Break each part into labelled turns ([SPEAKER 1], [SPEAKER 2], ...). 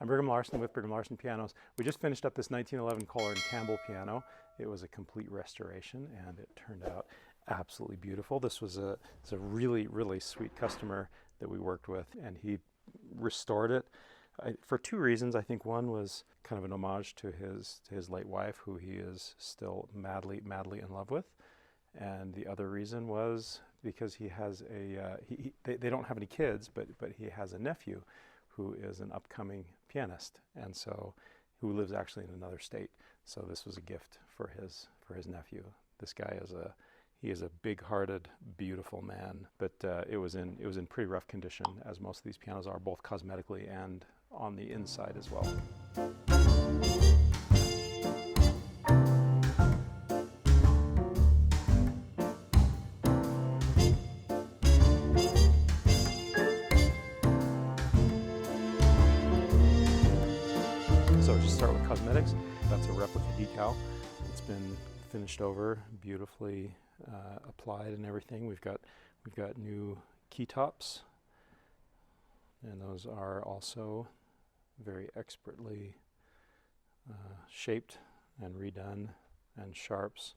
[SPEAKER 1] I'm Brigham Larson with Brigham Larson Pianos. We just finished up this 1911 Kohler Campbell piano. It was a complete restoration and it turned out absolutely beautiful. This was a really, really sweet customer that we worked with, and he restored it for two reasons. I think one was kind of an homage to his late wife, who he is still madly in love with. And the other reason was because he has they don't have any kids, but he has a nephew who is an upcoming pianist, and so who lives actually in another state. So this was a gift for his nephew. This guy is a big-hearted, beautiful man, but it was in pretty rough condition, as most of these pianos are, both cosmetically and on the inside as well. So just start with cosmetics. That's a replica decal. It's been finished over, beautifully applied and everything. We've got new key tops, and those are also very expertly shaped and redone, and sharps.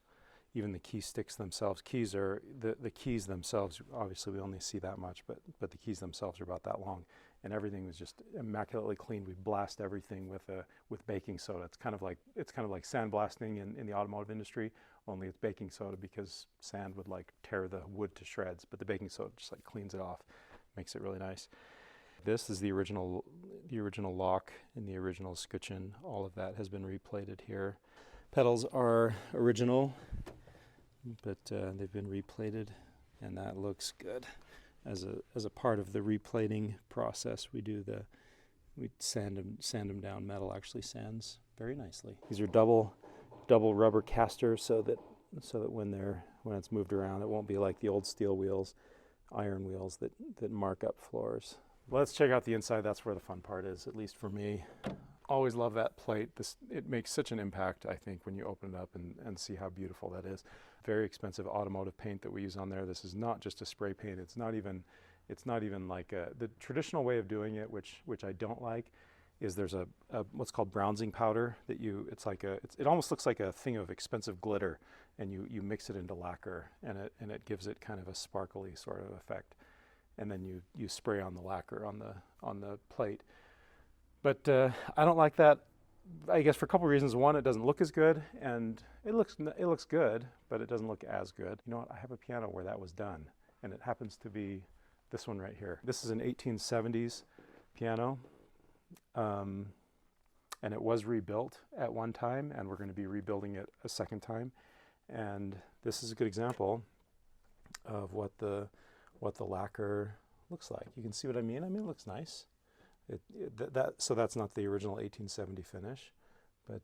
[SPEAKER 1] Even the key sticks themselves. The keys themselves, obviously we only see that much, but the keys themselves are about that long, and everything was just immaculately cleaned. We blast everything with baking soda. It's kind of like sandblasting in the automotive industry, only it's baking soda, because sand would like tear the wood to shreds, but the baking soda just like cleans it off, makes it really nice. This is the original lock and the original scutcheon. All of that has been replated here. Pedals are original, but they've been replated, and that looks good. As a part of the replating process, we sand them down. Metal actually sands very nicely. These are double rubber casters, so that when it's moved around, it won't be like the old steel wheels, iron wheels that mark up floors. Let's check out the inside. That's where the fun part is, at least for me. Always love that plate. It makes such an impact, I think, when you open it up and see how beautiful that is. Very expensive automotive paint that we use on there. This is not just a spray paint. It's not even like the traditional way of doing it, which I don't like, is there's a what's called bronzing powder that it almost looks like a thing of expensive glitter, and you mix it into lacquer, and it gives it kind of a sparkly sort of effect, and then you spray on the lacquer on the plate. But I don't like that, I guess, for a couple of reasons. One, it doesn't look as good, and it looks good, but it doesn't look as good. You know what? I have a piano where that was done, and it happens to be this one right here. This is an 1870s piano, and it was rebuilt at one time, and we're going to be rebuilding it a second time. And this is a good example of what the lacquer looks like. You can see what I mean? I mean, it looks nice. So that's not the original 1870 finish, but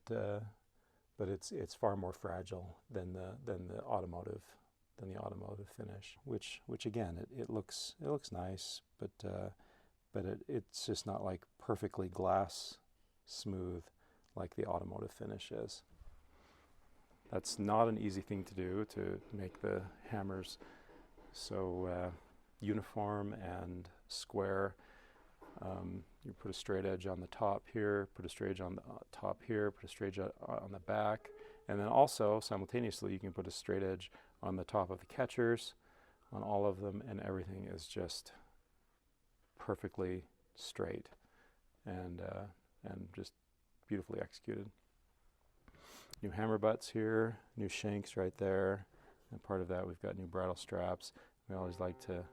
[SPEAKER 1] it's far more fragile than the automotive finish. Which again, it looks nice, but it's just not like perfectly glass smooth like the automotive finish is. That's not an easy thing to do, to make the hammers so uniform and square. You put a straight edge on the top here, put a straight edge on the top here, put a straight edge on the back, and then also simultaneously you can put a straight edge on the top of the catchers, on all of them, and everything is just perfectly straight and just beautifully executed. New hammer butts here, new shanks right there, and part of that we've got new bridle straps. We always like to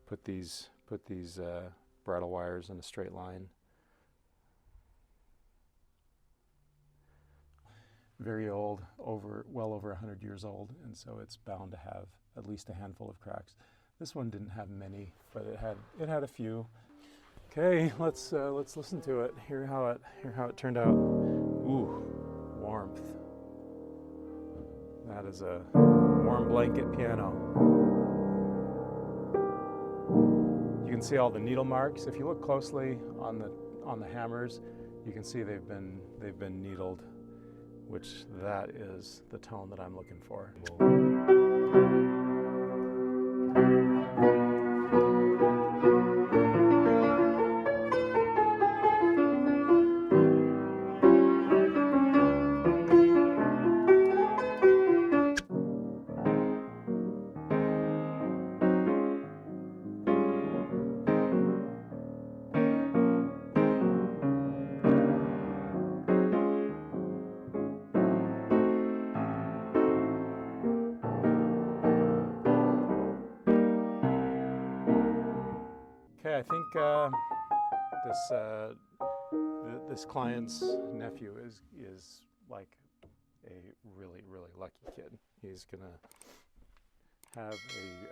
[SPEAKER 1] put these bridle wires in a straight line. Very old, well over 100 years old, and so it's bound to have at least a handful of cracks. This one didn't have many, but it had a few. Okay, let's listen to it. Hear how it turned out. Ooh, warmth. That is a warm blanket piano. You can see all the needle marks. If you look closely on the hammers, you can see they've been needled, which that is the tone that I'm looking for. Okay, I think this client's nephew is like a really lucky kid. He's gonna have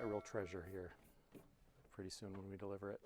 [SPEAKER 1] a real treasure here pretty soon when we deliver it.